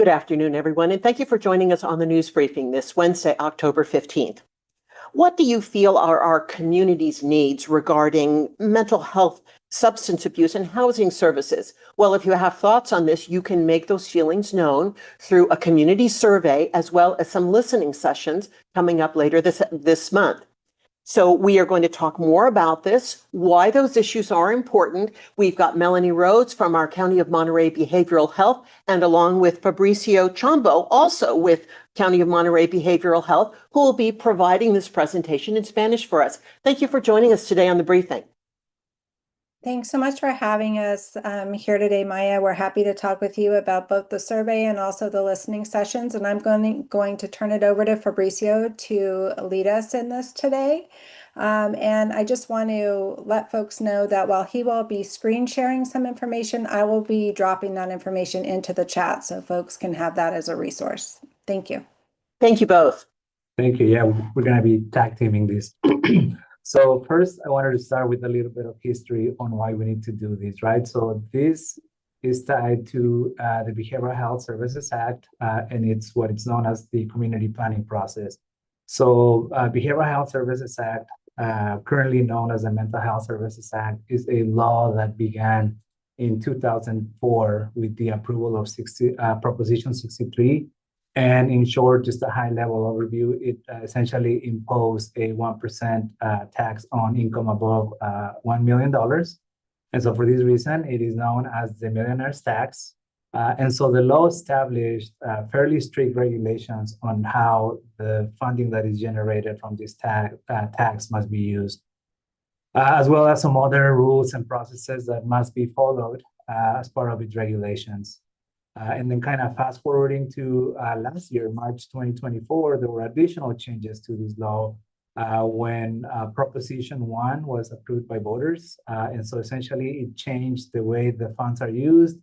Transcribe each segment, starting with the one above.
Good afternoon, everyone, and thank you for joining us on the news briefing this Wednesday, October 15th. What do you feel are our community's needs regarding mental health, substance abuse, and housing services? Well, if you have thoughts on this, you can make those feelings known through a community survey as well as some listening sessions coming up later this month. So we are going to talk more about this, why those issues are important. We've got Melanie Rhodes from our County of Monterey Behavioral Health, and along with Fabricio Chombo, also with County of Monterey Behavioral Health, who will be providing this presentation in Spanish for us. Thank you for joining us today on the briefing. Thanks so much for having us here today, Maya. We're happy to talk with you about both the survey and also the listening sessions. And I'm going to turn it over to Fabricio to lead us in this today. And I just want to let folks know that while he will be screen sharing some information, I will be dropping that information into the chat so folks can have that as a resource. Thank you. Thank you both. Thank you. Yeah, we're going to be tag teaming this. So first, I wanted to start with a little bit of history on why we need to do this, right? So this is tied to the Behavioral Health Services Act, and it's what is known as the community planning process. So Behavioral Health Services Act, currently known as the Mental Health Services Act, is a law that began in 2004 with the approval of Proposition 63. And in short, just a high-level overview, it essentially imposed a 1% tax on income above $1 million. And so for this reason, it is known as the millionaire's tax. And so the law established fairly strict regulations on how the funding that is generated from this tax must be used, as well as some other rules and processes that must be followed as part of its regulations. And then kind of fast forwarding to last year, March 2024, there were additional changes to this law when Proposition 1 was approved by voters. And so essentially it changed the way the funds are used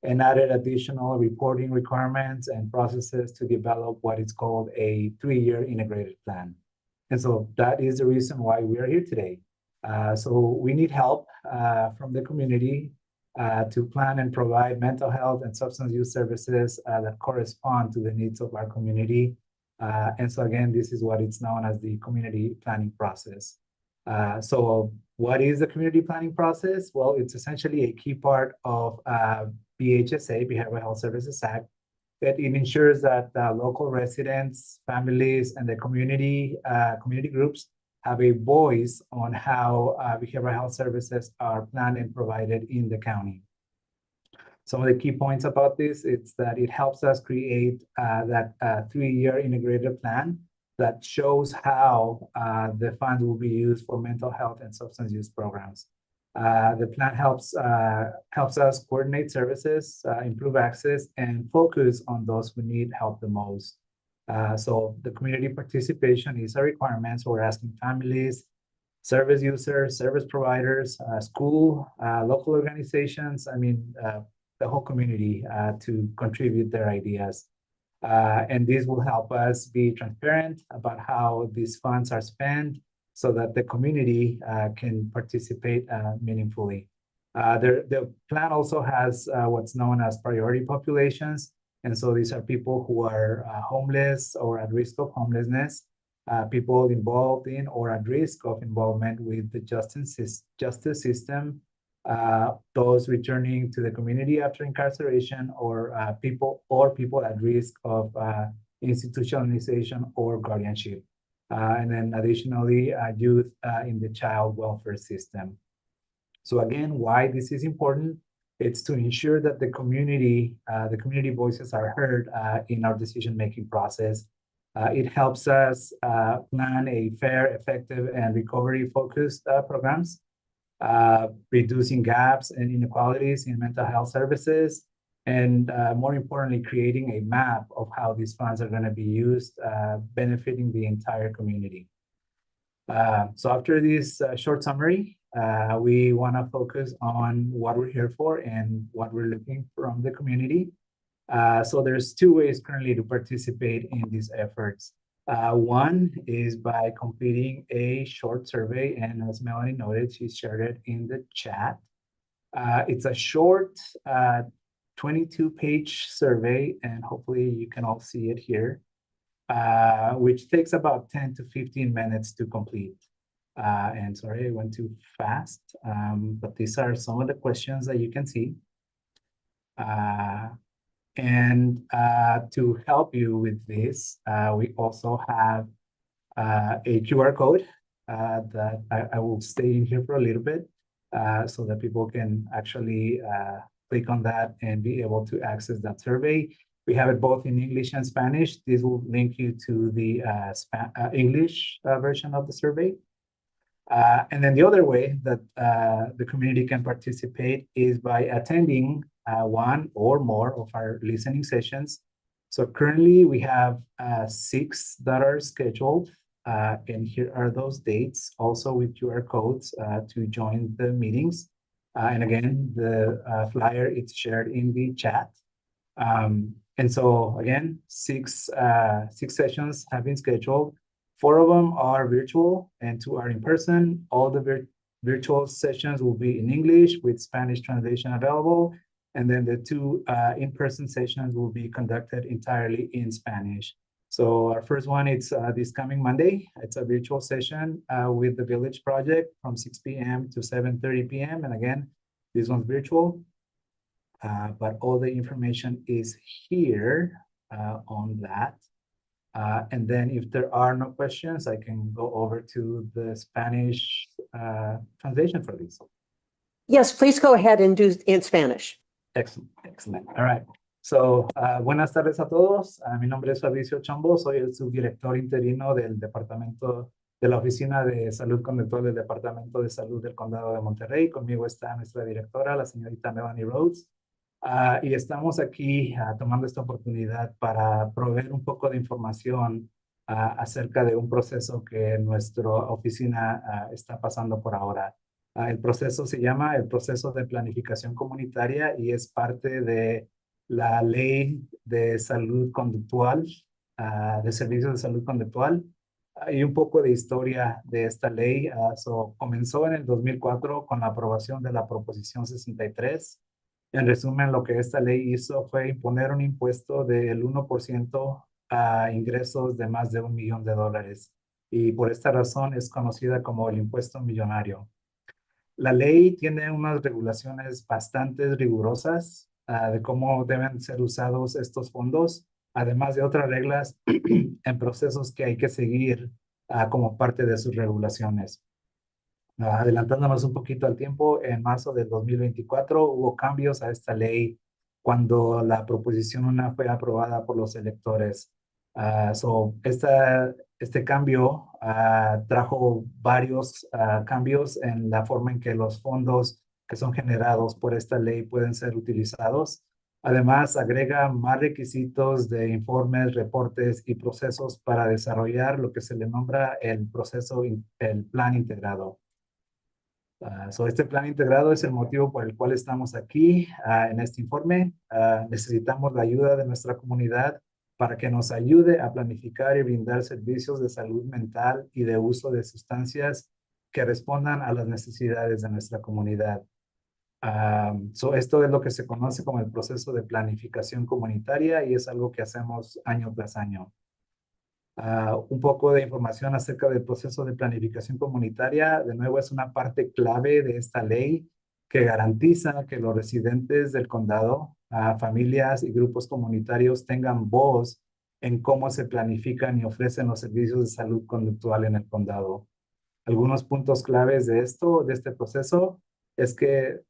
and added additional reporting requirements and processes to develop what is called a 3-year integrated plan. And so that is the reason why we are here today. So we need help from the community to plan and provide mental health and substance use services that correspond to the needs of our community. And so again, this is what it's known as the community planning process. So what is the community planning process? Well, it's essentially a key part of BHSA, Behavioral Health Services Act, that it ensures that local residents, families, and the community groups have a voice on how behavioral health services are planned and provided in the county. Some of the key points about this is that it helps us create that 3-year integrated plan that shows how the funds will be used for mental health and substance use programs. The plan helps us coordinate services, improve access, and focus on those who need help the most. So the community participation is a requirement. So we're asking families, service users, service providers, school, local organizations, the whole community to contribute their ideas. And this will help us be transparent about how these funds are spent so that the community can participate meaningfully. The plan also has what's known as priority populations. And so these are people who are homeless or at risk of homelessness, people involved in or at risk of involvement with the justice system, those returning to the community after incarceration, or people at risk of institutionalization or guardianship. And then additionally, youth in the child welfare system. So again, why this is important? It's to ensure that the community voices are heard in our decision-making process. It helps us plan a fair, effective, and recovery-focused programs, reducing gaps and inequalities in mental health services, and more importantly, creating a map of how these funds are going to be used, benefiting the entire community. So after this short summary, we want to focus on what we're here for and what we're looking from the community. So there's 2 ways currently to participate in these efforts. One is by completing a short survey, and as Melanie noted, she shared it in the chat. It's a short 22-page survey, and hopefully you can all see it here, which takes about 10 to 15 minutes to complete. And sorry, I went too fast, but these are some of the questions that you can see. And to help you with this, we also have a QR code that I will stay in here for a little bit so that people can actually click on that and be able to access that survey. We have it both in English and Spanish. This will link you to the English version of the survey. And then the other way that the community can participate is by attending one or more of our listening sessions. So currently we have 6 that are scheduled, and here are those dates, also with QR codes to join the meetings. And again, the flyer is shared in the chat. And so again, 6 sessions have been scheduled. 4 of them are virtual and 2 are in person. All the virtual sessions will be in English with Spanish translation available. And then the 2 in-person sessions will be conducted entirely in Spanish. So our first one, it's this coming Monday. It's a virtual session with the Village Project from 6 p.m. to 7:30 p.m. And again, this one's virtual. But all the information is here on that. And then if there are no questions, I can go over to the Spanish translation for this. Yes, please go ahead and do in Spanish. Excellent, excellent. All right. So, buenas tardes a todos. Mi nombre es Fabricio Chombo. Soy el subdirector interino del departamento de la Oficina de Salud Conductual del Departamento de Salud del Condado de Monterrey. Conmigo está nuestra directora, la señorita Melanie Rhodes. Y estamos aquí tomando esta oportunidad para proveer un poco de información acerca de un proceso que nuestra oficina está pasando por ahora. El proceso se llama el proceso de planificación comunitaria y es parte de la ley de salud conductual, de servicios de salud conductual. Y un poco de historia de esta ley. Comenzó en el 2004 con la aprobación de la Proposición 63. En resumen, lo que esta ley hizo fue imponer un impuesto del 1% a ingresos de más de $1 millón. Y por esta razón es conocida como el impuesto millonario. La ley tiene unas regulaciones bastante rigurosas de cómo deben ser usados estos fondos, además de otras reglas en procesos que hay que seguir como parte de sus regulaciones. Adelantándonos un poquito al tiempo, en marzo del 2024 hubo cambios a esta ley cuando la Proposición 1 fue aprobada por los electores. Este cambio trajo varios cambios en la forma en que los fondos que son generados por esta ley pueden ser utilizados. Además, agrega más requisitos de informes, reportes y procesos para desarrollar lo que se le nombra el plan integrado. Este plan integrado es el motivo por el cual estamos aquí en este informe. Necesitamos la ayuda de nuestra comunidad para que nos ayude a planificar y brindar servicios de salud mental y de uso de sustancias que respondan a las necesidades de nuestra comunidad. Esto es lo que se conoce como el proceso de planificación comunitaria y es algo que hacemos año tras año. Un poco de información acerca del proceso de planificación comunitaria. De nuevo, es una parte clave de esta ley que garantiza que los residentes del condado, familias y grupos comunitarios tengan voz en cómo se planifican y ofrecen los servicios de salud conductual en el condado. Algunos puntos claves de este proceso es que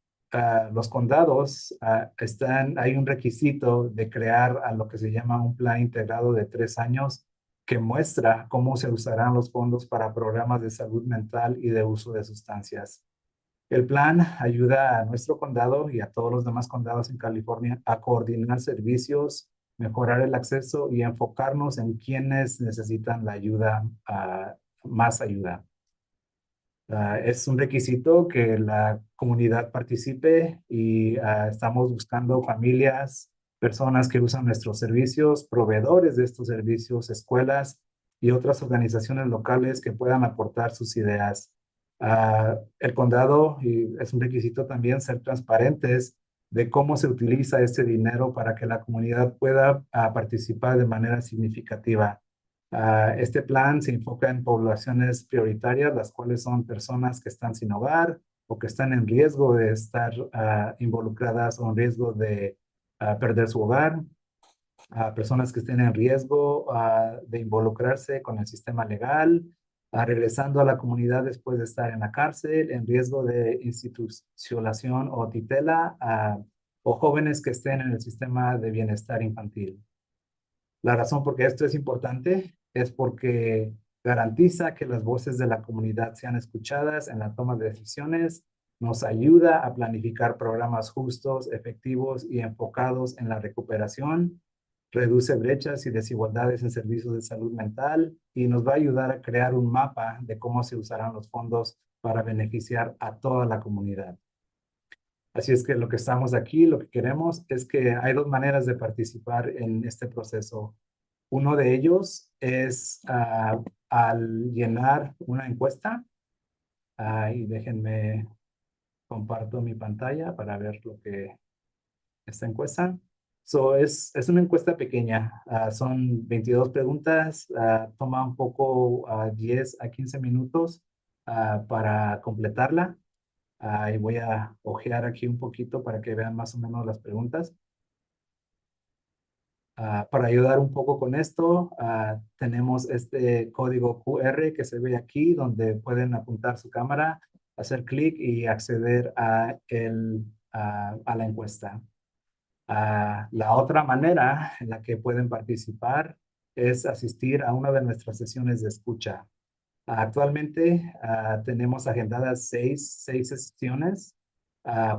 los condados hay un requisito de crear a lo que se llama un plan integrado de 3 años que muestra cómo se usarán los fondos para programas de salud mental y de uso de sustancias. El plan ayuda a nuestro condado y a todos los demás condados en California a coordinar servicios, mejorar el acceso y enfocarnos en quienes necesitan la ayuda, más ayuda. Es un requisito que la comunidad participe y estamos buscando familias, personas que usan nuestros servicios, proveedores de estos servicios, escuelas y otras organizaciones locales que puedan aportar sus ideas. El condado, y es un requisito también ser transparentes de cómo se utiliza este dinero para que la comunidad pueda participar de manera significativa. Este plan se enfoca en poblaciones prioritarias, las cuales son personas que están sin hogar o que están en riesgo de estar involucradas o en riesgo de perder su hogar, personas que estén en riesgo de involucrarse con el sistema legal, regresando a la comunidad después de estar en la cárcel, en riesgo de institucionalización o tutela, o jóvenes que estén en el sistema de bienestar infantil. La razón por qué esto es importante es porque garantiza que las voces de la comunidad sean escuchadas en la toma de decisiones, nos ayuda a planificar programas justos, efectivos y enfocados en la recuperación, reduce brechas y desigualdades en servicios de salud mental y nos va a ayudar a crear un mapa de cómo se usarán los fondos para beneficiar a toda la comunidad. Así es que lo que estamos aquí, lo que queremos es que hay dos maneras de participar en este proceso. Uno de ellos es al llenar una encuesta. Y déjenme comparto mi pantalla para ver lo que esta encuesta. Es una encuesta pequeña. Son 22 preguntas. Toma un poco 10 a 15 minutos para completarla. Y voy a ojear aquí un poquito para que vean más o menos las preguntas. Para ayudar un poco con esto, tenemos este código QR que se ve aquí, donde pueden apuntar su cámara, hacer clic y acceder a la encuesta. La otra manera en la que pueden participar es asistir a una de nuestras sesiones de escucha. Actualmente tenemos agendadas seis sesiones.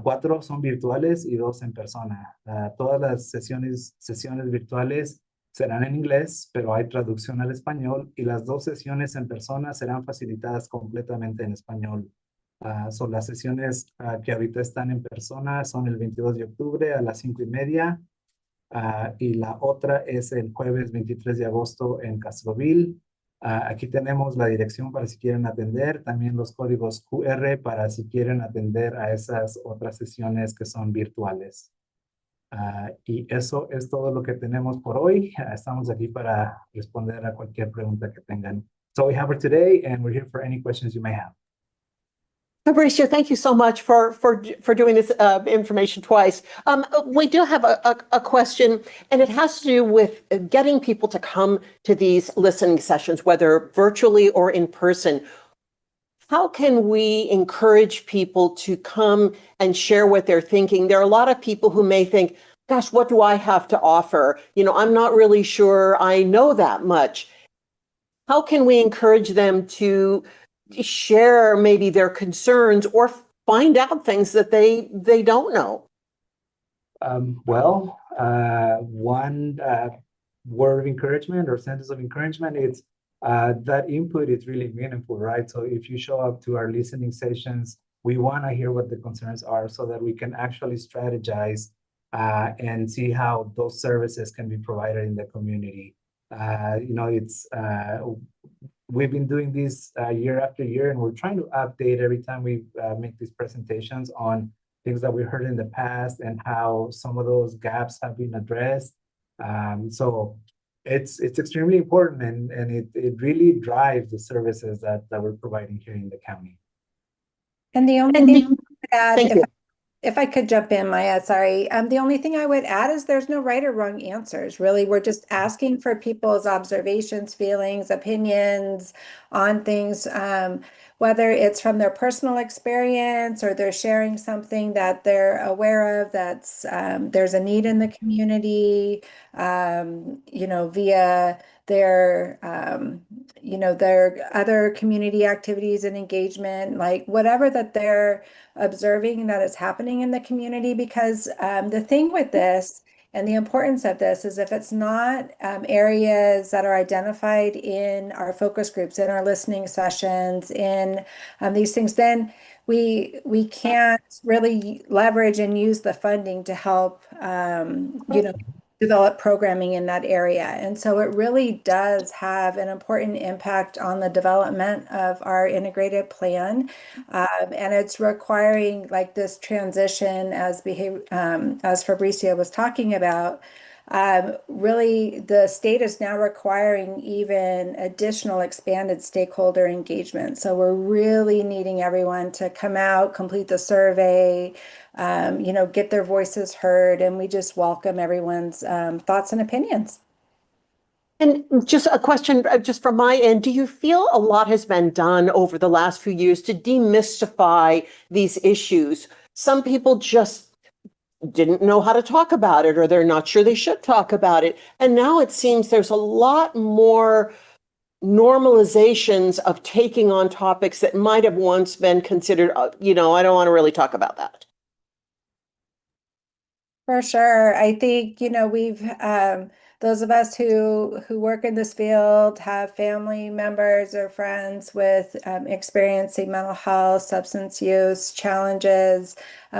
4 son virtuales y 2 en persona. Todas las sesiones virtuales serán en inglés, pero hay traducción al español y las 2 sesiones en persona serán facilitadas completamente en español. Son las sesiones que ahorita están en persona, son el 22 de octubre a las 5:30 y la otra es el jueves 23 de agosto en Castroville. Aquí tenemos la dirección para si quieren atender, también los códigos QR para si quieren atender a esas otras sesiones que son virtuales. Y eso es todo lo que tenemos por hoy. Estamos aquí para responder a cualquier pregunta que tengan. So we have it today and we're here for any questions you may have. Fabricio, thank you so much for doing this information twice. We do have a question, and it has to do with getting people to come to these listening sessions, whether virtually or in person. How can we encourage people to come and share what they're thinking? There are a lot of people who may think, gosh, what do I have to offer? You know, I'm not really sure I know that much. How can we encourage them to share maybe their concerns or find out things that they don't know? One word of encouragement or sentence of encouragement is that input is really meaningful, right? So if you show up to our listening sessions, we want to hear what the concerns are so that we can actually strategize and see how those services can be provided in the community. We've been doing this year after year, and we're trying to update every time we make these presentations on things that we heard in the past and how some of those gaps have been addressed. So it's extremely important, and it really drives the services that we're providing here in the county. And the only thing I would add, Thank you. if I could jump in, Maya, sorry. The only thing I would add is there's no right or wrong answers. Really, we're just asking for people's observations, feelings, opinions on things, whether it's from their personal experience or they're sharing something that they're aware of, that's there's a need in the community, via their their other community activities and engagement, like whatever that they're observing that is happening in the community. Because the thing with this and the importance of this is if it's not areas that are identified in our focus groups, in our listening sessions, in these things, then we can't really leverage and use the funding to help develop programming in that area. And so it really does have an important impact on the development of our integrated plan. And it's requiring like this transition as Fabricio was talking about. Really, the state is now requiring even additional expanded stakeholder engagement. So we're really needing everyone to come out, complete the survey, get their voices heard, and we just welcome everyone's thoughts and opinions. And just a question, just from my end, do you feel a lot has been done over the last few years to demystify these issues? Some people just didn't know how to talk about it, or they're not sure they should talk about it. And now it seems there's a lot more normalizations of taking on topics that might have once been considered, I don't want to really talk about that. For sure. I think, we've those of us who work in this field have family members or friends with experiencing mental health, substance use challenges.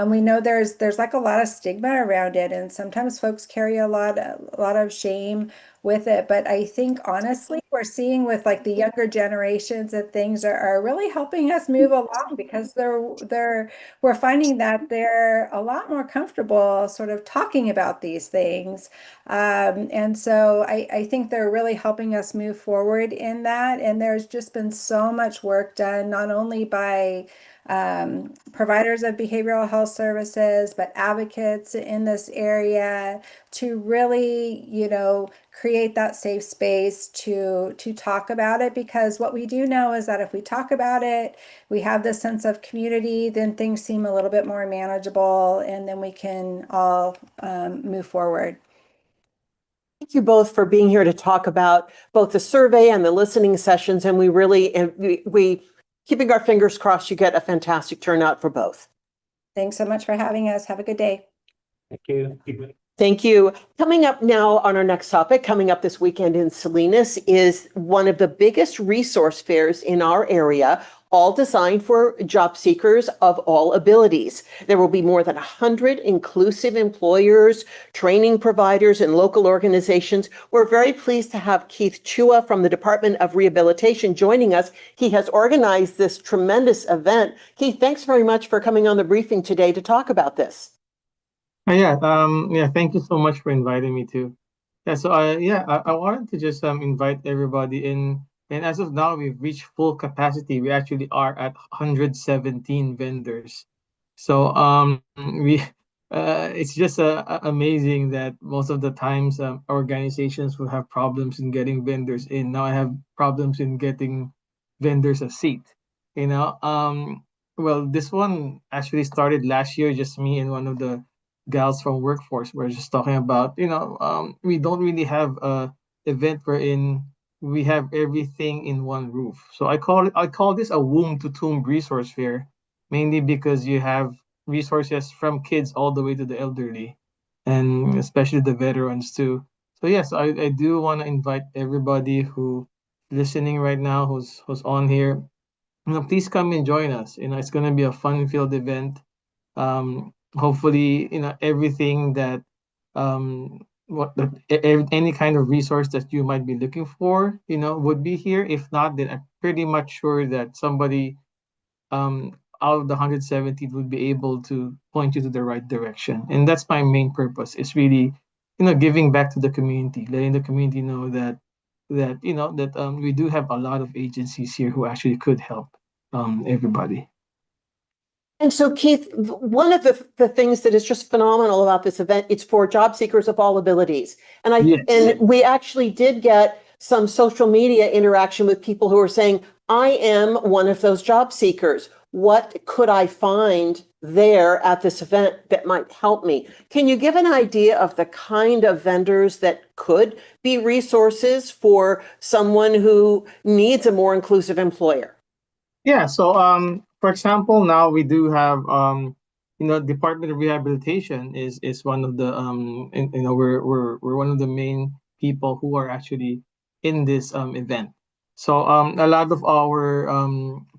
We know there's like a lot of stigma around it, and sometimes folks carry a lot of shame with it. But I think honestly, we're seeing with like the younger generations that things are really helping us move along because we're finding that they're a lot more comfortable sort of talking about these things. And so I think they're really helping us move forward in that. And there's just been so much work done, not only by providers of behavioral health services, but advocates in this area to really, create that safe space to talk about it. Because what we do know is that if we talk about it, we have this sense of community, then things seem a little bit more manageable, and then we can all move forward. Thank you both for being here to talk about both the survey and the listening sessions. And we really, we keeping our fingers crossed, you get a fantastic turnout for both. Thanks so much for having us. Have a good day. Thank you. Thank you. Coming up now on our next topic, coming up this weekend in Salinas, is one of the biggest resource fairs in our area, all designed for job seekers of all abilities. There will be more than 100 inclusive employers, training providers, and local organizations. We're very pleased to have Keith Chua from the Department of Rehabilitation joining us. He has organized this tremendous event. Keith, thanks very much for coming on the briefing today to talk about this. Thank you so much for inviting me too. I wanted to just invite everybody in. And as of now, we've reached full capacity. We actually are at 117 vendors. So we it's just amazing that most of the times organizations will have problems in getting vendors in. Now I have problems in getting vendors a seat. Well, this one actually started last year, just me and one of the gals from workforce. We're just talking about, we don't really have a event wherein we have everything in one roof. So I call this a womb to tomb resource fair, mainly because you have resources from kids all the way to the elderly, and especially the veterans too. So yes, I do want to invite everybody who listening right now, who's on here, please come and join us. It's gonna be a fun-filled event. Hopefully, everything that any kind of resource that you might be looking for, would be here. If not, then I'm pretty much sure that somebody out of the 170 would be able to point you to the right direction. And that's my main purpose. It's really, giving back to the community, letting the community know that we do have a lot of agencies here who actually could help everybody. And so, Keith, one of the things that is just phenomenal about this event, it's for job seekers of all abilities. And Yes. and we actually did get some social media interaction with people who are saying, I am one of those job seekers. What could I find there at this event that might help me? Can you give an idea of the kind of vendors that could be resources for someone who needs a more inclusive employer? Yeah, so for example, now we do have Department of Rehabilitation is one of the we're one of the main people who are actually in this event. So a lot of our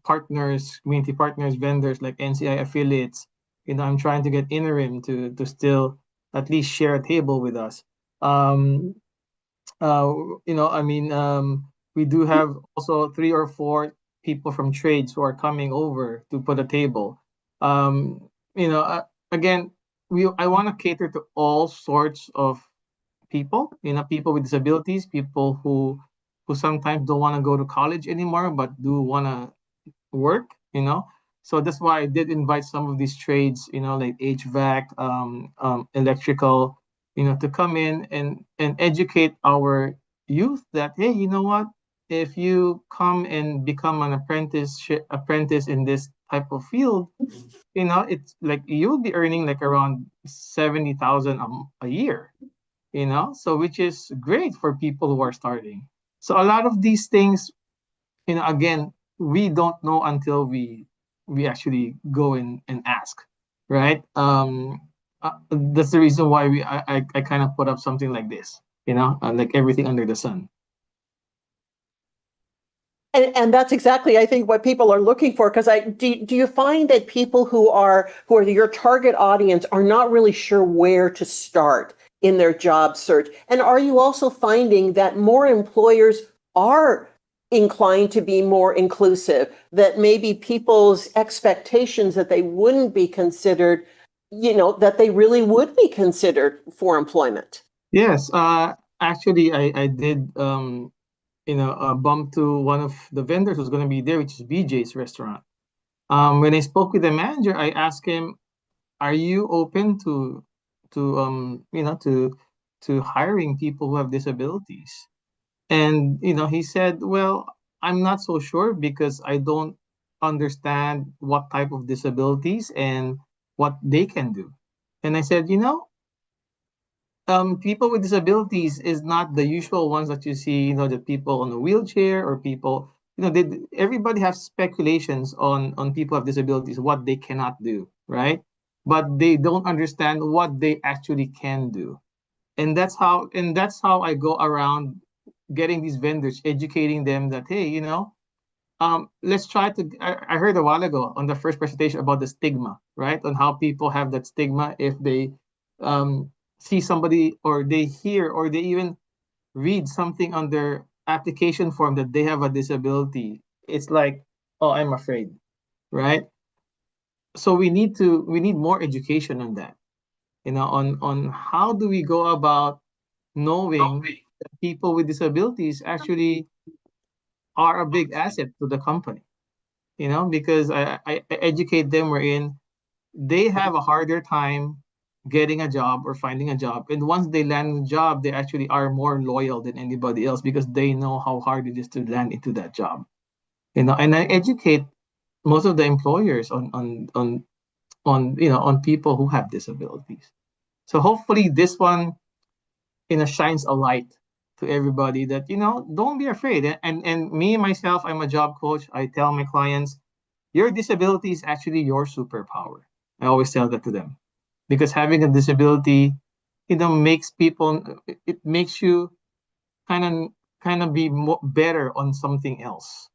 partners, community partners, vendors like NCI affiliates, I'm trying to get interim to still at least share a table with us. Um, we do have also 3 or 4 people from trades who are coming over to put a table. Um, Again, I want to cater to all sorts of people, people with disabilities, people who sometimes don't want to go to college anymore, but do want to work. So that's why I did invite some of these trades, like HVAC, electrical, to come in and educate our youth that, hey, you know what? If you come and become an apprentice in this type of field, it's like you'll be earning like around 70,000 a year, so which is great for people who are starting. So a lot of these things, again, we don't know until we actually go in and ask, right? That's the reason why I kind of put up something like this, like everything under the sun. And that's exactly, I think, what people are looking for. Because do you find that people who are your target audience are not really sure where to start in their job search? And are you also finding that more employers are inclined to be more inclusive, that maybe people's expectations that they wouldn't be considered, that they really would be considered for employment? Yes, actually, I did bump to one of the vendors who's going to be there, which is BJ's restaurant. When I spoke with the manager, I asked him, "Are you open to hiring people who have disabilities?" And he said, "Well, I'm not so sure because I don't understand what type of disabilities and what they can do." And I said, people with disabilities is not the usual ones that you see, the people on a wheelchair or people, everybody has speculations on people with disabilities, what they cannot do, right? But they don't understand what they actually can do. And that's how I go around getting these vendors, educating them that, hey, let's try to. I heard a while ago on the first presentation about the stigma, right? On how people have that stigma if they um, see somebody or they hear or they even read something on their application form that they have a disability. It's like, oh, I'm afraid, right? So we need more education on that, on how do we go about knowing that people with disabilities actually are a big asset to the company, because I educate them wherein they have a harder time getting a job or finding a job. And once they land a job, they actually are more loyal than anybody else because they know how hard it is to land into that job. And I educate most of the employers on people who have disabilities. So hopefully this one, shines a light to everybody that, don't be afraid. And me myself, I'm a job coach. I tell my clients, your disability is actually your superpower. I always tell that to them because having a disability, makes people, it makes you kind of be better on something else.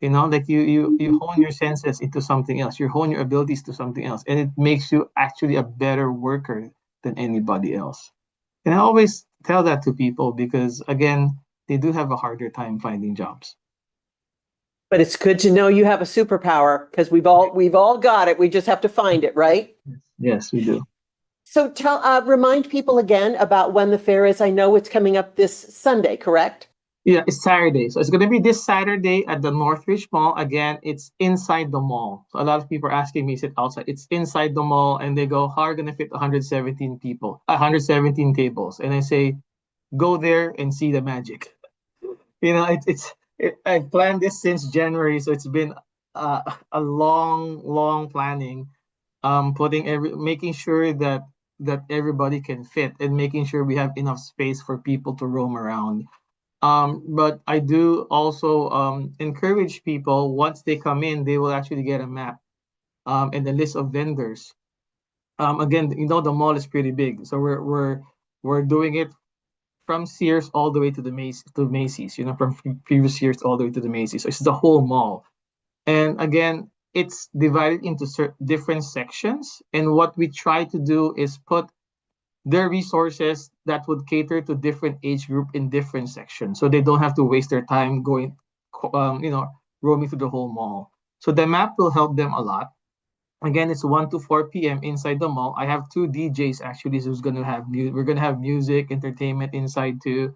Like you hone your senses into something else. You hone your abilities to something else, and it makes you actually a better worker than anybody else. And I always tell that to people because again, they do have a harder time finding jobs. But it's good to know you have a superpower because we've all got it. We just have to find it, right? Yes, we do. So remind people again about when the fair is. I know it's coming up this Sunday, correct? Yeah, it's Saturday. So it's going to be this Saturday at the Northridge Mall. Again, it's inside the mall. So a lot of people are asking me, is it outside? It's inside the mall. And they go, how are going to fit 117 people, 117 tables? And I say, go there and see the magic. I planned this since January. So it's been a long, long planning, making sure that everybody can fit and making sure we have enough space for people to roam around. But I do also encourage people once they come in, they will actually get a map and a list of vendors. Again, the mall is pretty big, so we're doing it from Sears all the way to the Macy's. From previous years all the way to the Macy's. So it's the whole mall, and again, it's divided into different sections. And what we try to do is put there are resources that would cater to different age group in different sections, so they don't have to waste their time going, roaming through the whole mall. So the map will help them a lot. Again, it's 1 to 4 p.m. inside the mall. I have two DJs actually who's gonna have we're gonna have music, entertainment inside too.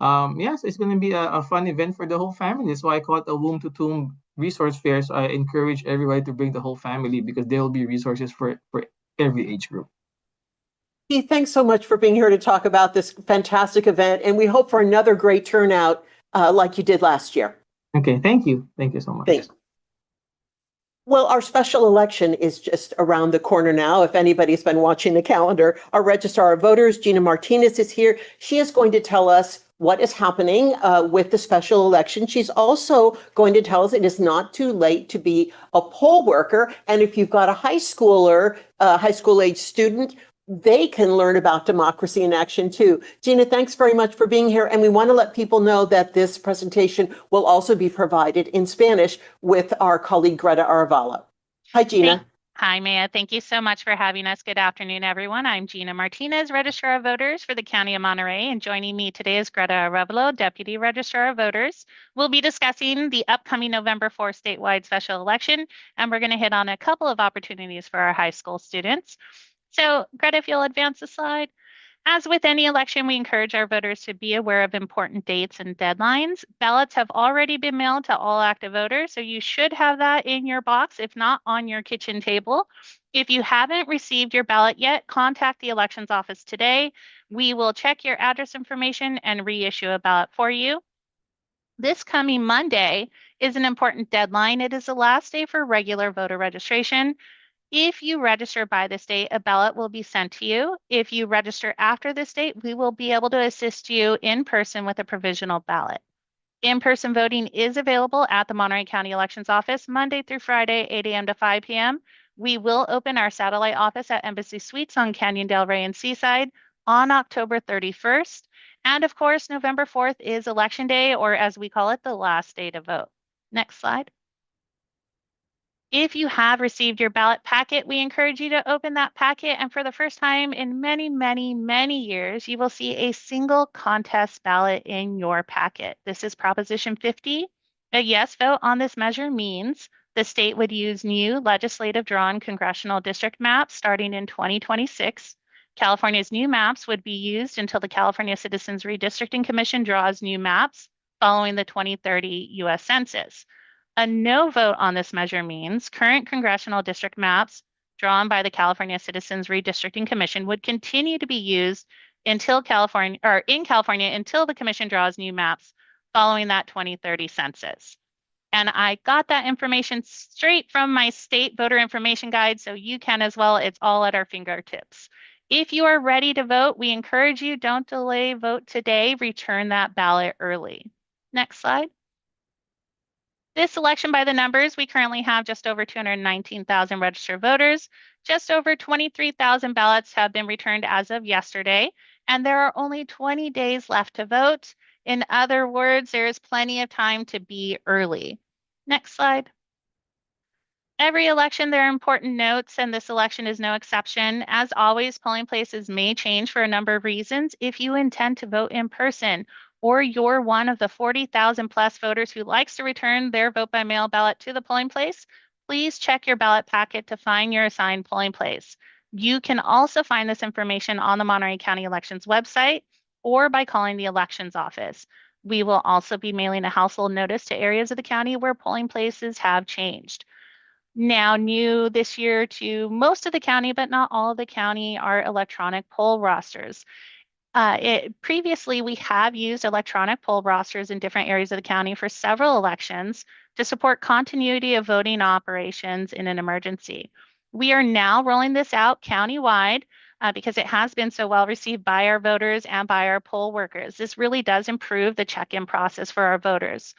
Yes, it's gonna be a fun event for the whole family. That's why I call it a womb to tomb resource fair. So I encourage everybody to bring the whole family because there will be resources for every age group. Keith, thanks so much for being here to talk about this fantastic event, and we hope for another great turnout like you did last year. Okay, thank you. Thank you so much. Thanks. Well, our special election is just around the corner now. If anybody's been watching the calendar, our registrar of voters, Gina Martinez, is here. She is going to tell us what is happening with the special election. She's also going to tell us it is not too late to be a poll worker. And if you've got a high schooler, high school age student, they can learn about democracy in action too. Gina, thanks very much for being here. And we want to let people know that this presentation will also be provided in Spanish with our colleague Greta Arevalo. Hi, Gina. Hi, Maya. Thank you so much for having us. Good afternoon, everyone. I'm Gina Martinez, Registrar of Voters for the County of Monterey, and joining me today is Greta Arevalo, Deputy Registrar of Voters. We'll be discussing the upcoming November 4th statewide special election, and we're going to hit on a couple of opportunities for our high school students. So, Greta, if you'll advance the slide. As with any election, we encourage our voters to be aware of important dates and deadlines. Ballots have already been mailed to all active voters, so you should have that in your box, if not on your kitchen table. If you haven't received your ballot yet, contact the elections office today. We will check your address information and reissue a ballot for you. This coming Monday is an important deadline. It is the last day for regular voter registration. If you register by this date, a ballot will be sent to you. If you register after this date, we will be able to assist you in person with a provisional ballot. In-person voting is available at the Monterey County Elections Office Monday through Friday, 8 a.m. to 5 p.m. We will open our satellite office at Embassy Suites on Canyon Del Rey and Seaside on October 31st. And of course, November 4th is Election Day, or as we call it, the last day to vote. Next slide. If you have received your ballot packet, we encourage you to open that packet. And for the first time in many, many, many years, you will see a single contest ballot in your packet. This is Proposition 50. A yes vote on this measure means the state would use new legislative drawn congressional district maps starting in 2026. California's new maps would be used until the California Citizens Redistricting Commission draws new maps following the 2030 U.S. Census. A no vote on this measure means current congressional district maps drawn by the California Citizens Redistricting Commission would continue to be used until in California until the commission draws new maps following that 2030 census. And I got that information straight from my state voter information guide, so you can as well. It's all at our fingertips. If you are ready to vote, we encourage you, don't delay, vote today, return that ballot early. Next slide. This election by the numbers, we currently have just over 219,000 registered voters. Just over 23,000 ballots have been returned as of yesterday, and there are only 20 days left to vote. In other words, there is plenty of time to be early. Next slide. Every election, there are important notes, and this election is no exception. As always, polling places may change for a number of reasons. If you intend to vote in person, or you're one of the 40,000 plus voters who likes to return their vote by mail ballot to the polling place, please check your ballot packet to find your assigned polling place. You can also find this information on the Monterey County Elections website or by calling the elections office. We will also be mailing a household notice to areas of the county where polling places have changed. Now, new this year to most of the county, but not all of the county, are electronic poll rosters. Previously, we have used electronic poll rosters in different areas of the county for several elections to support continuity of voting operations in an emergency. We are now rolling this out countywide because it has been so well received by our voters and by our poll workers. This really does improve the check-in process for our voters.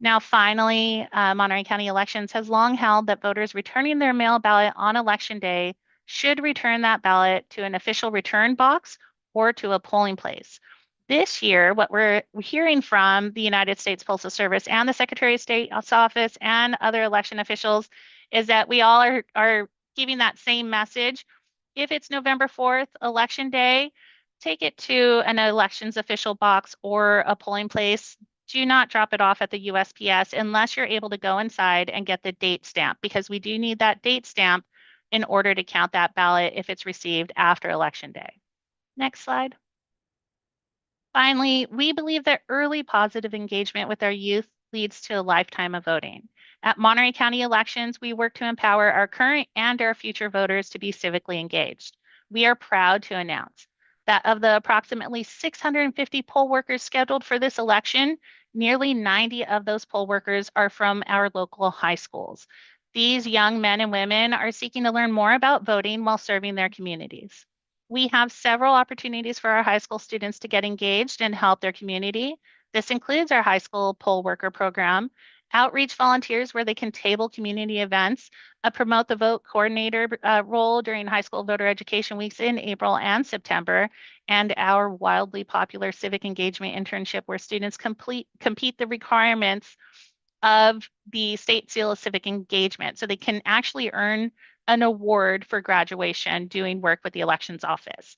Now, finally, Monterey County Elections has long held that voters returning their mail ballot on Election Day should return that ballot to an official return box or to a polling place. This year, what we're hearing from the United States Postal Service and the Secretary of State's office and other election officials is that we all are giving that same message. If it's November 4th, Election Day, take it to an elections official box or a polling place. Do not drop it off at the USPS unless you're able to go inside and get the date stamp, because we do need that date stamp in order to count that ballot if it's received after Election Day. Next slide. Finally, we believe that early positive engagement with our youth leads to a lifetime of voting. At Monterey County elections, we work to empower our current and our future voters to be civically engaged. We are proud to announce that of the approximately 650 poll workers scheduled for this election, nearly 90 of those poll workers are from our local high schools. These young men and women are seeking to learn more about voting while serving their communities. We have several opportunities for our high school students to get engaged and help their community. This includes our high school poll worker program, outreach volunteers where they can table community events, promote the vote coordinator role during high school voter education weeks in April and September, and our wildly popular civic engagement internship where students compete the requirements of the state seal of civic engagement, so they can actually earn an award for graduation doing work with the elections office.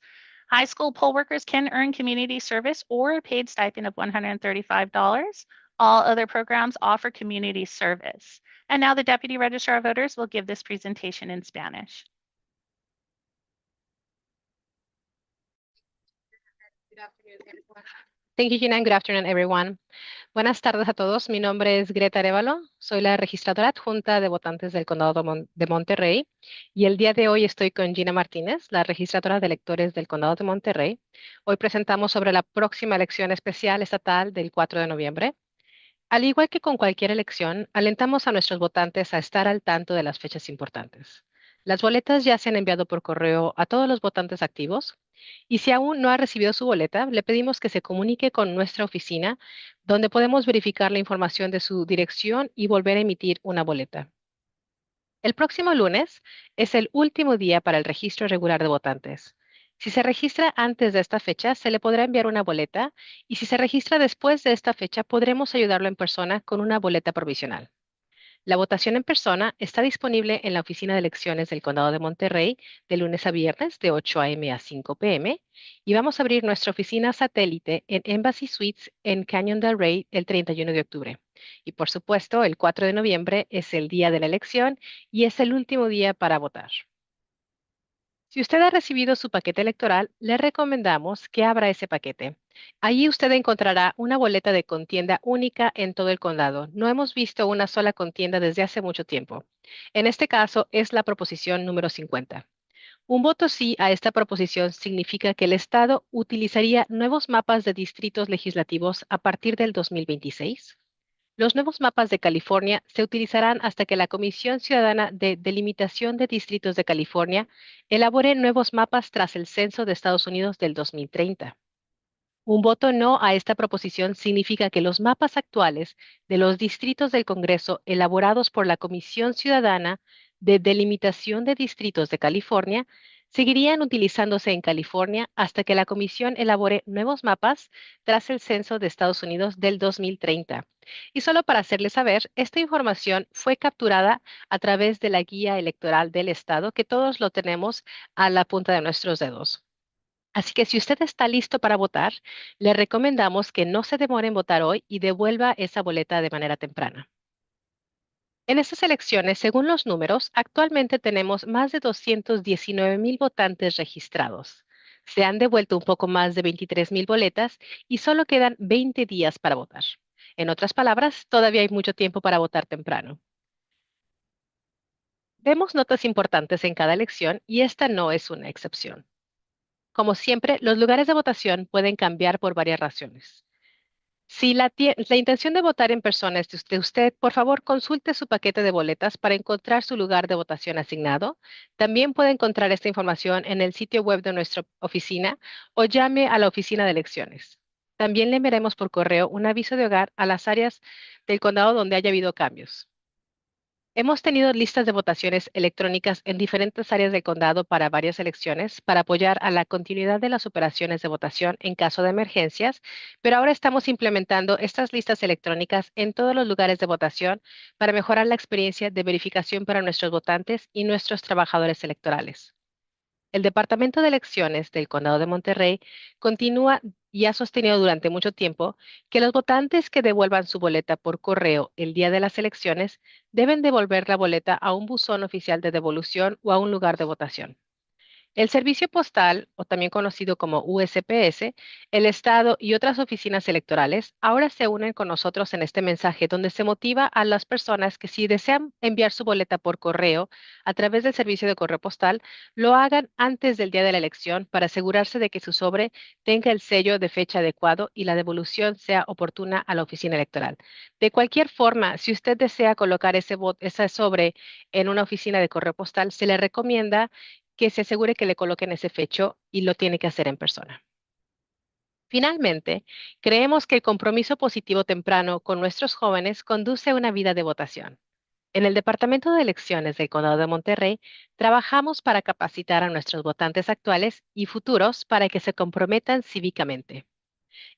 High school poll workers can earn community service or a paid stipend of $135. All other programs offer community service. And now the Deputy Registrar of Voters will give this presentation in Spanish. Thank you, Gina, and good afternoon, everyone. Buenas tardes a todos. Mi nombre es Greta Arevalo. Soy la registradora adjunta de votantes del Condado de Monterrey. Y el día de hoy estoy con Gina Martinez, la registradora de electores del Condado de Monterrey. Hoy presentamos sobre la próxima elección especial estatal del 4 de noviembre. Al igual que con cualquier elección, alentamos a nuestros votantes a estar al tanto de las fechas importantes. Las boletas ya se han enviado por correo a todos los votantes activos y si aún no ha recibido su boleta, le pedimos que se comunique con nuestra oficina, donde podemos verificar la información de su dirección y volver a emitir una boleta. El próximo lunes es el último día para el registro regular de votantes. Si se registra antes de esta fecha, se le podrá enviar una boleta y si se registra después de esta fecha, podremos ayudarlo en persona con una boleta provisional. La votación en persona está disponible en la Oficina de Elecciones del Condado de Monterrey de lunes a viernes de 8 a.m. a 5 p.m. y vamos a abrir nuestra oficina satélite en Embassy Suites en Canyon del Rey el 31 de octubre. Y por supuesto, el 4 de noviembre es el día de la elección y es el último día para votar. Si usted ha recibido su paquete electoral, le recomendamos que abra ese paquete. Allí usted encontrará una boleta de contienda única en todo el condado. No hemos visto una sola contienda desde hace mucho tiempo. En este caso es la proposición número 50. Un voto sí a esta proposición significa que el Estado utilizaría nuevos mapas de distritos legislativos a partir del 2026. Los nuevos mapas de California se utilizarán hasta que la Comisión Ciudadana de Delimitación de Distritos de California elabore nuevos mapas tras el censo de Estados Unidos del 2030. Un voto no a esta proposición significa que los mapas actuales de los distritos del Congreso elaborados por la Comisión Ciudadana de Delimitación de Distritos de California seguirían utilizándose en California hasta que la Comisión elabore nuevos mapas tras el censo de Estados Unidos del 2030. Y solo para hacerles saber, esta información fue capturada a través de la guía electoral del Estado, que todos lo tenemos a la punta de nuestros dedos. Así que si usted está listo para votar, le recomendamos que no se demore en votar hoy y devuelva esa boleta de manera temprana. En estas elecciones, según los números, actualmente tenemos más de 219,000 votantes registrados. Se han devuelto un poco más de 23,000 boletas y solo quedan 20 días para votar. En otras palabras, todavía hay mucho tiempo para votar temprano. Vemos notas importantes en cada elección y esta no es una excepción. Como siempre, los lugares de votación pueden cambiar por varias razones. Si la intención de votar en persona es de usted, por favor, consulte su paquete de boletas para encontrar su lugar de votación asignado. También puede encontrar esta información en el sitio web de nuestra oficina o llame a la oficina de elecciones. También le enviaremos por correo un aviso de hogar a las áreas del condado donde haya habido cambios. Hemos tenido listas de votaciones electrónicas en diferentes áreas del condado para varias elecciones para apoyar a la continuidad de las operaciones de votación en caso de emergencias, pero ahora estamos implementando estas listas electrónicas en todos los lugares de votación para mejorar la experiencia de verificación para nuestros votantes y nuestros trabajadores electorales. El Departamento de Elecciones del Condado de Monterrey continúa y ha sostenido durante mucho tiempo que los votantes que devuelvan su boleta por correo el día de las elecciones deben devolver la boleta a un buzón oficial de devolución o a un lugar de votación. El servicio postal, o también conocido como USPS, el Estado y otras oficinas electorales ahora se unen con nosotros en este mensaje donde se motiva a las personas que si desean enviar su boleta por correo a través del servicio de correo postal, lo hagan antes del día de la elección para asegurarse de que su sobre tenga el sello de fecha adecuado y la devolución sea oportuna a la oficina electoral. De cualquier forma, si usted desea colocar ese sobre en una oficina de correo postal, se le recomienda que se asegure que le coloquen ese fecho y lo tiene que hacer en persona. Finalmente, creemos que el compromiso positivo temprano con nuestros jóvenes conduce a una vida de votación. En el Departamento de Elecciones del Condado de Monterrey, trabajamos para capacitar a nuestros votantes actuales y futuros para que se comprometan cívicamente.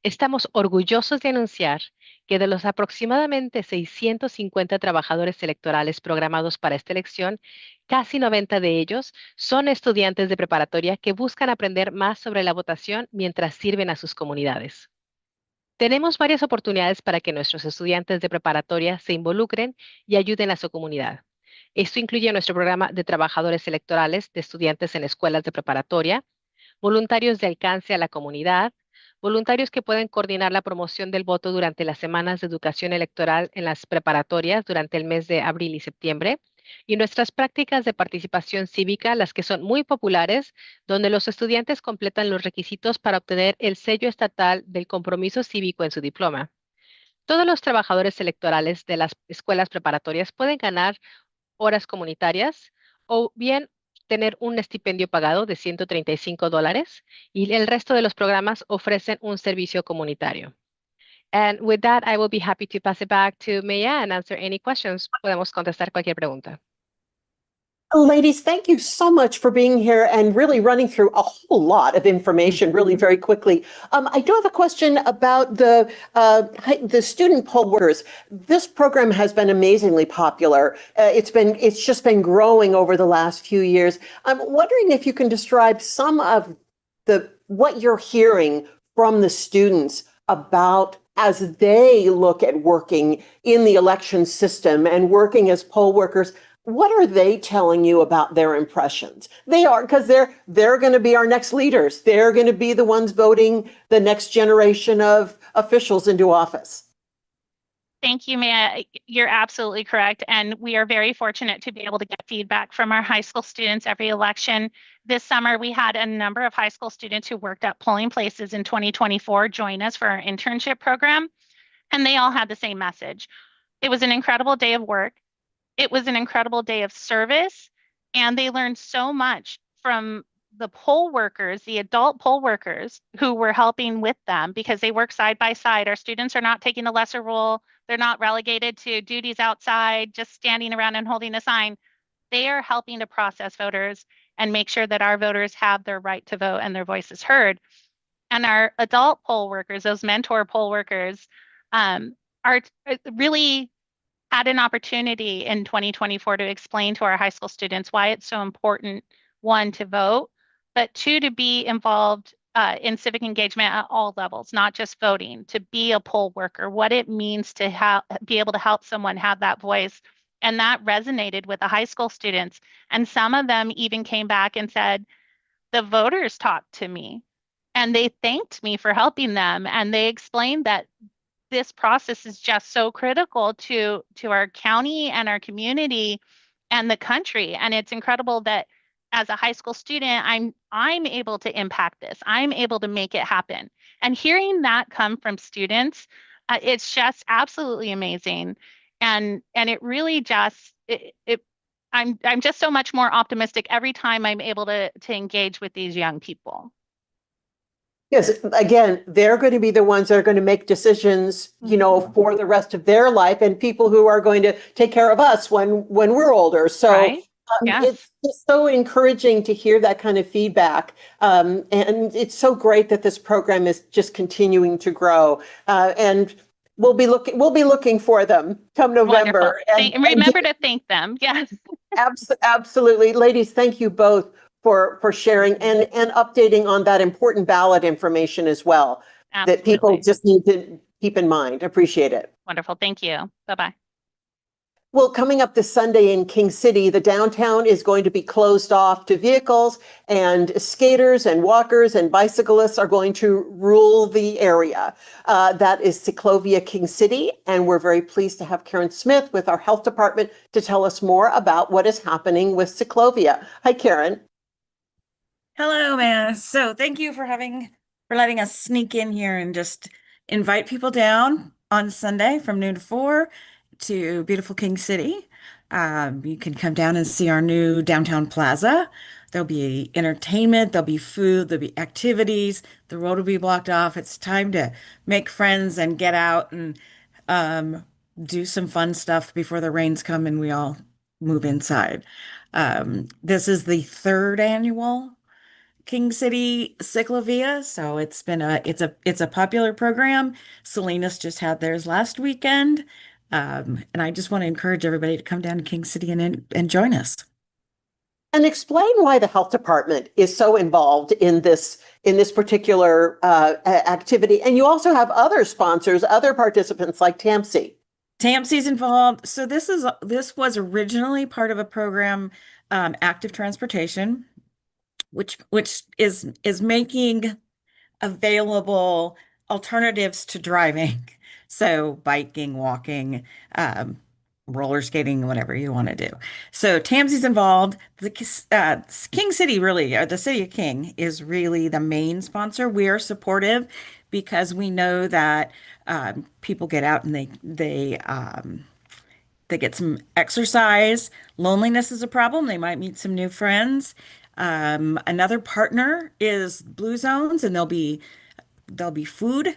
Estamos orgullosos de anunciar que de los aproximadamente 650 trabajadores electorales programados para esta elección, casi 90 de ellos son estudiantes de preparatoria que buscan aprender más sobre la votación mientras sirven a sus comunidades. Tenemos varias oportunidades para que nuestros estudiantes de preparatoria se involucren y ayuden a su comunidad. Esto incluye nuestro programa de trabajadores electorales de estudiantes en escuelas de preparatoria, voluntarios de alcance a la comunidad, voluntarios que pueden coordinar la promoción del voto durante las semanas de educación electoral en las preparatorias durante el mes de abril y septiembre, y nuestras prácticas de participación cívica, las que son muy populares, donde los estudiantes completan los requisitos para obtener el sello estatal del compromiso cívico en su diploma. Todos los trabajadores electorales de las escuelas preparatorias pueden ganar horas comunitarias o bien tener un estipendio pagado de $135 y el resto de los programas ofrecen un servicio comunitario. And with that, I will be happy to pass it back to Maya and answer any questions. Podemos contestar cualquier pregunta. Ladies, thank you so much for being here and really running through a whole lot of information really very quickly. I do have a question about the student poll workers. This program has been amazingly popular. It's just been growing over the last few years. I'm wondering if you can describe some of what you're hearing from the students about as they look at working in the election system and working as poll workers. What are they telling you about their impressions? Because they're going to be our next leaders. They're going to be the ones voting the next generation of officials into office. Thank you, Maya. You're absolutely correct. And we are very fortunate to be able to get feedback from our high school students every election. This summer, we had a number of high school students who worked at polling places in 2024 join us for our internship program. And they all had the same message. It was an incredible day of work. It was an incredible day of service, and they learned so much from the poll workers, the adult poll workers who were helping with them because they work side by side. Our students are not taking a lesser role. They're not relegated to duties outside, just standing around and holding a sign. They are helping to process voters and make sure that our voters have their right to vote and their voices heard. And our adult poll workers, those mentor poll workers, are really had an opportunity in 2024 to explain to our high school students why it's so important, one, to vote, but two, to be involved in civic engagement at all levels, not just voting, to be a poll worker, what it means to be able to help someone have that voice. And that resonated with the high school students. And some of them even came back and said, the voters talked to me and they thanked me for helping them. And they explained that this process is just so critical to our county and our community and the country. And it's incredible that as a high school student, I'm able to impact this. I'm able to make it happen. And hearing that come from students, it's just absolutely amazing. And it really just I'm just so much more optimistic every time I'm able to engage with these young people. Yes, again, they're going to be the ones that are going to make decisions, for the rest of their life, and people who are going to take care of us when we're older. So right? Yes. It's so encouraging to hear that kind of feedback. And it's so great that this program is just continuing to grow. And we'll be looking for them come November. And remember to thank them. Yes. Absolutely. Ladies, thank you both for sharing and updating on that important ballot information as well. Absolutely. That people just need to keep in mind. Appreciate it. Wonderful. Thank you. Bye-bye. Well, coming up this Sunday in King City, the downtown is going to be closed off to vehicles, and skaters and walkers and bicyclists are going to rule the area. That is Ciclovia, King City, and we're very pleased to have Karen Smith with our health department to tell us more about what is happening with Ciclovia. Hi, Karen. Hello, man. So thank you for letting us sneak in here and just invite people down on Sunday from noon to 4 to beautiful King City. You can come down and see our new downtown plaza. There'll be entertainment, there'll be food, there'll be activities. The road will be blocked off. It's time to make friends and get out and do some fun stuff before the rains come and we all move inside. This is the third annual King City Ciclovia, so it's a popular program. Salinas just had theirs last weekend, and I just want to encourage everybody to come down to King City and join us. And explain why the health department is so involved in this particular activity. And you also have other sponsors, other participants like TAMC. TAMC's involved. So this was originally part of a program, Active Transportation, which is making available alternatives to driving. So biking, walking, roller skating, whatever you want to do. So TAMSI's involved. The King City really, or the City of King is really the main sponsor. We are supportive because we know that people get out and they get some exercise. Loneliness is a problem. They might meet some new friends. Another partner is Blue Zones, and there'll be food.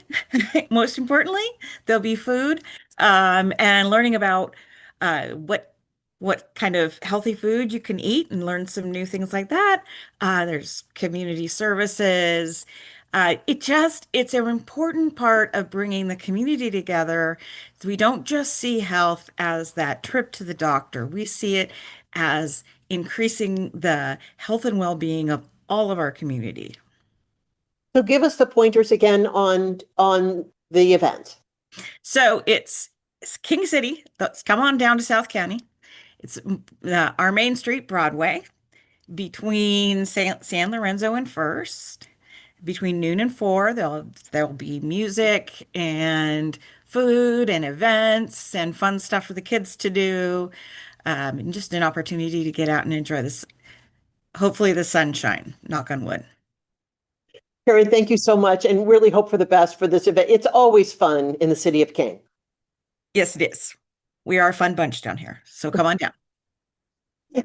Most importantly, there'll be food, and learning about what kind of healthy food you can eat and learn some new things like that. There's community services. It's an important part of bringing the community together. We don't just see health as that trip to the doctor. We see it as increasing the health and well-being of all of our community. So give us the pointers again on the event. So it's King City. Come on down to South County. It's our Main Street, Broadway, between San Lorenzo and First. Between noon and 4, there'll be music and food and events and fun stuff for the kids to do, and just an opportunity to get out and enjoy this. Hopefully, the sunshine. Knock on wood. Karen, thank you so much, and really hope for the best for this event. It's always fun in the City of King. Yes, it is. We are a fun bunch down here, so come on down.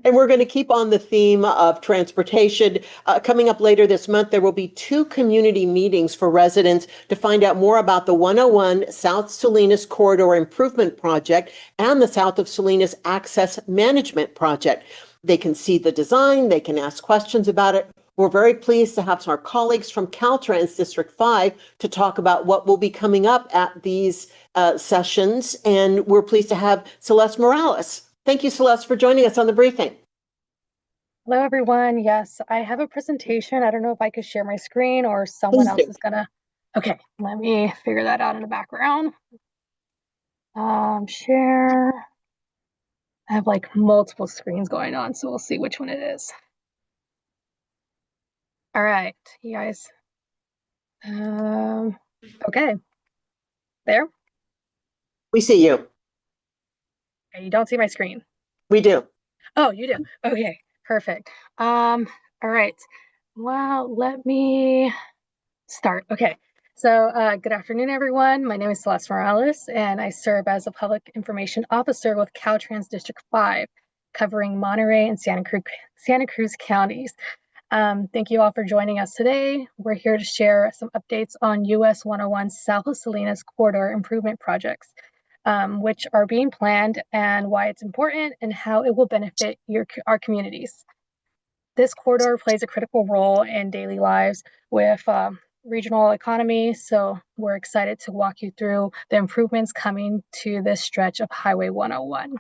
And we're going to keep on the theme of transportation. Coming up later this month, there will be 2 community meetings for residents to find out more about the 101 South Salinas Corridor Improvement Project and the South of Salinas Access Management Project. They can see the design, they can ask questions about it. We're very pleased to have some of our colleagues from Caltrans District 5 to talk about what will be coming up at these sessions. And we're pleased to have Celeste Morales. Thank you, Celeste, for joining us on the briefing. Hello, everyone. Yes, I have a presentation. I don't know if I could share my screen or someone else is gonna. Okay, let me figure that out in the background. Share. I have like multiple screens going on, so we'll see which one it is. All right, you guys. Okay. There? We see you. Okay, you don't see my screen. We do. Oh, you do. Okay, perfect. All right. Well, let me start. Okay. So good afternoon, everyone. My name is Celeste Morales, and I serve as a public information officer with Caltrans District 5, covering Monterey and Santa Cruz counties. Thank you all for joining us today. We're here to share some updates on US 101 South of Salinas corridor improvement projects, which are being planned and why it's important and how it will benefit our communities. This corridor plays a critical role in daily lives with regional economy, so we're excited to walk you through the improvements coming to this stretch of Highway 101.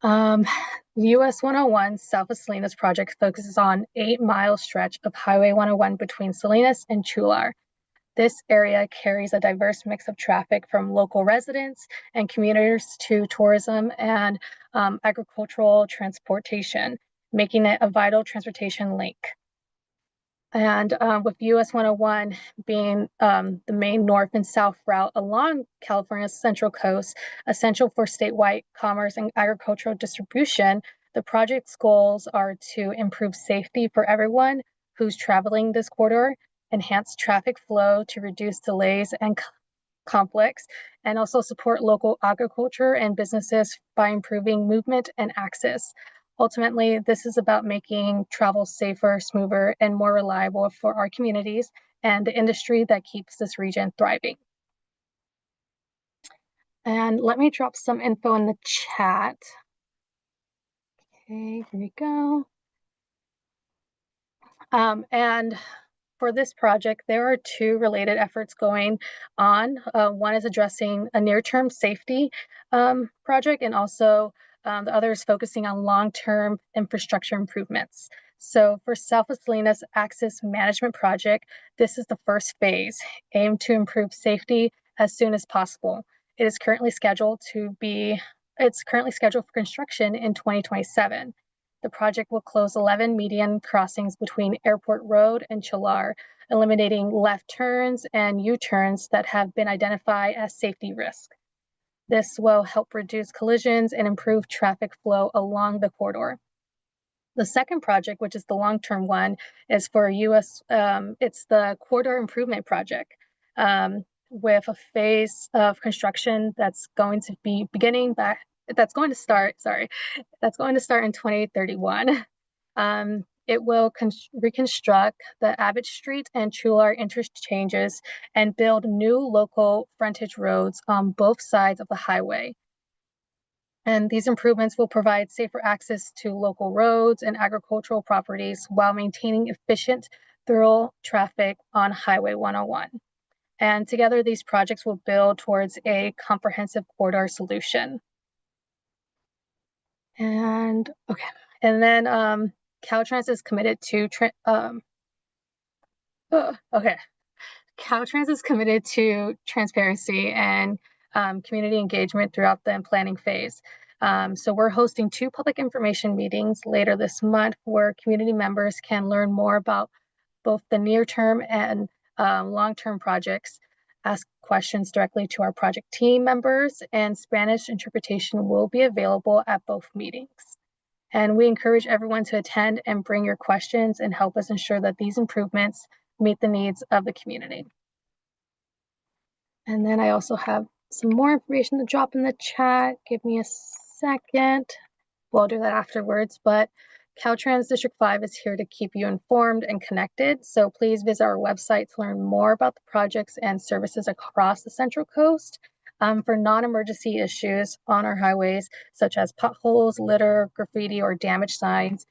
US 101 South of Salinas project focuses on 8-mile stretch of Highway 101 between Salinas and Chua. This area carries a diverse mix of traffic from local residents and commuters to tourism and agricultural transportation, making it a vital transportation link. And with US 101 being the main north and south route along California's central coast, essential for statewide commerce and agricultural distribution, the project's goals are to improve safety for everyone who's traveling this corridor, enhance traffic flow to reduce delays and conflicts, and also support local agriculture and businesses by improving movement and access. Ultimately, this is about making travel safer, smoother, and more reliable for our communities and the industry that keeps this region thriving. And let me drop some info in the chat. Okay, here we go. And for this project, there are 2 related efforts going on. One is addressing a near-term safety project, and also the other is focusing on long-term infrastructure improvements. So for South of Salinas Access Management Project, this is the first phase, aimed to improve safety as soon as possible. It's currently scheduled for construction in 2027. The project will close 11 median crossings between Airport Road and Chua, eliminating left turns and U-turns that have been identified as safety risk. This will help reduce collisions and improve traffic flow along the corridor. The second project, which is the long-term one, is for it's the Corridor Improvement Project, with a phase of construction that's going to start in 2031. It will reconstruct the Abbott Street and Chua interchanges and build new local frontage roads on both sides of the highway. And these improvements will provide safer access to local roads and agricultural properties while maintaining efficient through traffic on Highway 101. And together, these projects will build towards a comprehensive corridor solution. And okay, and then Caltrans is committed to Caltrans is committed to transparency and community engagement throughout the planning phase. So we're hosting 2 public information meetings later this month where community members can learn more about both the near-term and long-term projects, ask questions directly to our project team members, and Spanish interpretation will be available at both meetings. And we encourage everyone to attend and bring your questions and help us ensure that these improvements meet the needs of the community. And then I also have some more information to drop in the chat. Give me a second. We'll do that afterwards, but Caltrans District 5 is here to keep you informed and connected. So please visit our website to learn more about the projects and services across the Central Coast. For non-emergency issues on our highways, such as potholes, litter, graffiti, or damaged signs,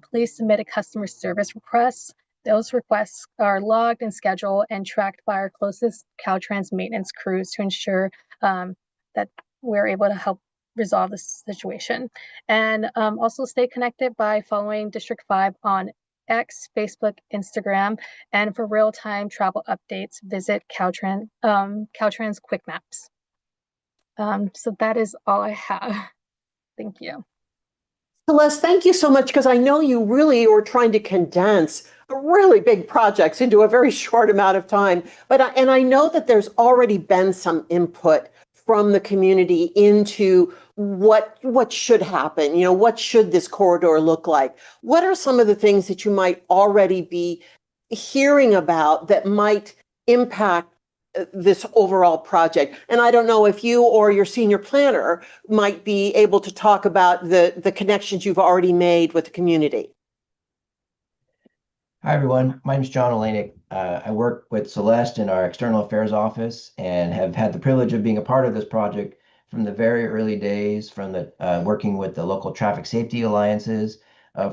please submit a customer service request. Those requests are logged and scheduled and tracked by our closest Caltrans maintenance crews to ensure that we're able to help resolve this situation. And also stay connected by following District 5 on X, Facebook, Instagram, and for real-time travel updates, visit Caltrans Quick Maps. So that is all I have. Thank you. Celeste, thank you so much, because I know you really were trying to condense really big projects into a very short amount of time. And I know that there's already been some input from the community into what should happen. What should this corridor look like? What are some of the things that you might already be hearing about that might impact this overall project? And I don't know if you or your senior planner might be able to talk about the connections you've already made with the community. Hi, everyone. My name is John Olejnik. I work with Celeste in our external affairs office and have had the privilege of being a part of this project from the very early days, from the working with the local traffic safety alliances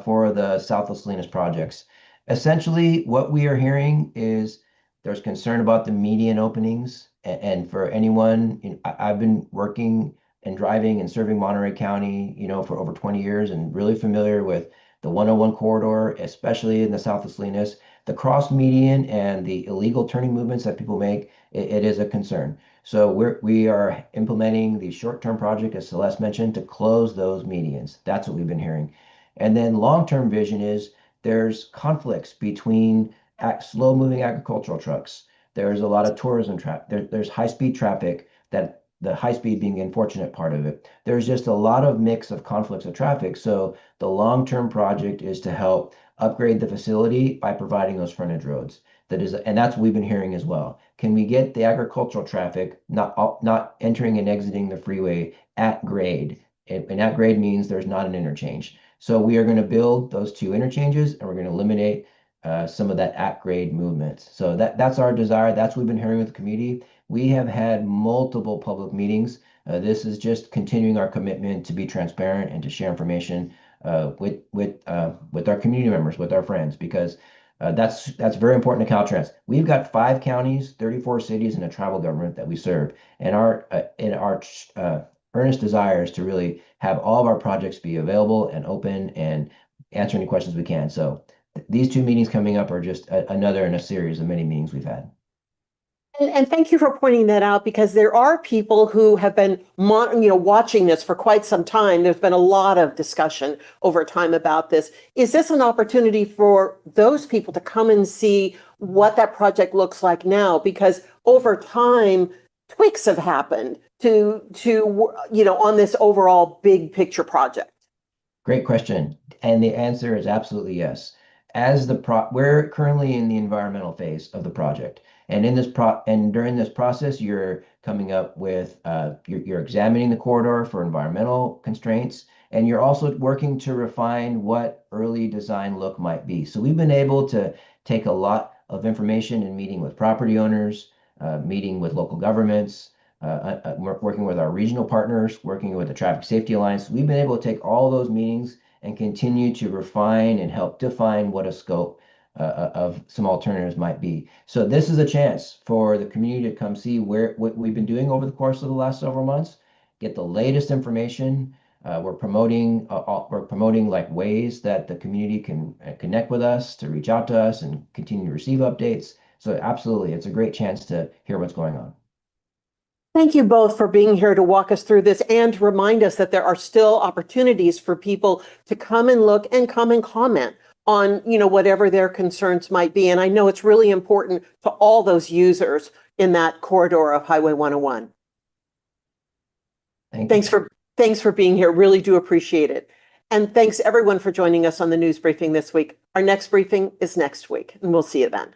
for the South of Salinas projects. Essentially, what we are hearing is there's concern about the median openings. And for anyone, I've been working and driving and serving Monterey County, for over 20 years and really familiar with the 101 corridor, especially in the south of Salinas. The cross median and the illegal turning movements that people make, it is a concern. So we are implementing the short-term project, as Celeste mentioned, to close those medians. That's what we've been hearing. And then long-term vision is there's conflicts between slow-moving agricultural trucks. There's a lot of tourism traffic. There's high-speed traffic, that the high-speed being the unfortunate part of it. There's just a lot of mix of conflicts of traffic. So the long-term project is to help upgrade the facility by providing those frontage roads. And that's what we've been hearing as well. Can we get the agricultural traffic not entering and exiting the freeway at grade? And at grade means there's not an interchange. So we are going to build those two interchanges, and we're going to eliminate some of that at grade movement. So that's our desire. That's what we've been hearing with the community. We have had multiple public meetings. This is just continuing our commitment to be transparent and to share information with our community members, with our friends, because that's very important to Caltrans. We've got 5 counties, 34 cities, and a tribal government that we serve, and our earnest desire is to really have all of our projects be available and open and answer any questions we can. So these 2 meetings coming up are just another in a series of many meetings we've had. And thank you for pointing that out, because there are people who have been watching this for quite some time. There's been a lot of discussion over time about this. Is this an opportunity for those people to come and see what that project looks like now? Because over time, tweaks have happened to on this overall big picture project. Great question. And the answer is absolutely yes. We're currently in the environmental phase of the project. And during this process, you're coming up with, you're examining the corridor for environmental constraints, and you're also working to refine what early design look might be. So we've been able to take a lot of information in meeting with property owners, meeting with local governments, working with our regional partners, working with the Traffic Safety Alliance. We've been able to take all those meetings and continue to refine and help define what a scope of some alternatives might be. So this is a chance for the community to come see what we've been doing over the course of the last several months, get the latest information. We're promoting like ways that the community can connect with us, to reach out to us and continue to receive updates. So absolutely, it's a great chance to hear what's going on. Thank you both for being here to walk us through this and to remind us that there are still opportunities for people to come and look and come and comment on, whatever their concerns might be. And I know it's really important to all those users in that corridor of Highway 101. Thanks for being here. Really do appreciate it. And thanks everyone for joining us on the news briefing this week. Our next briefing is next week, and we'll see you then.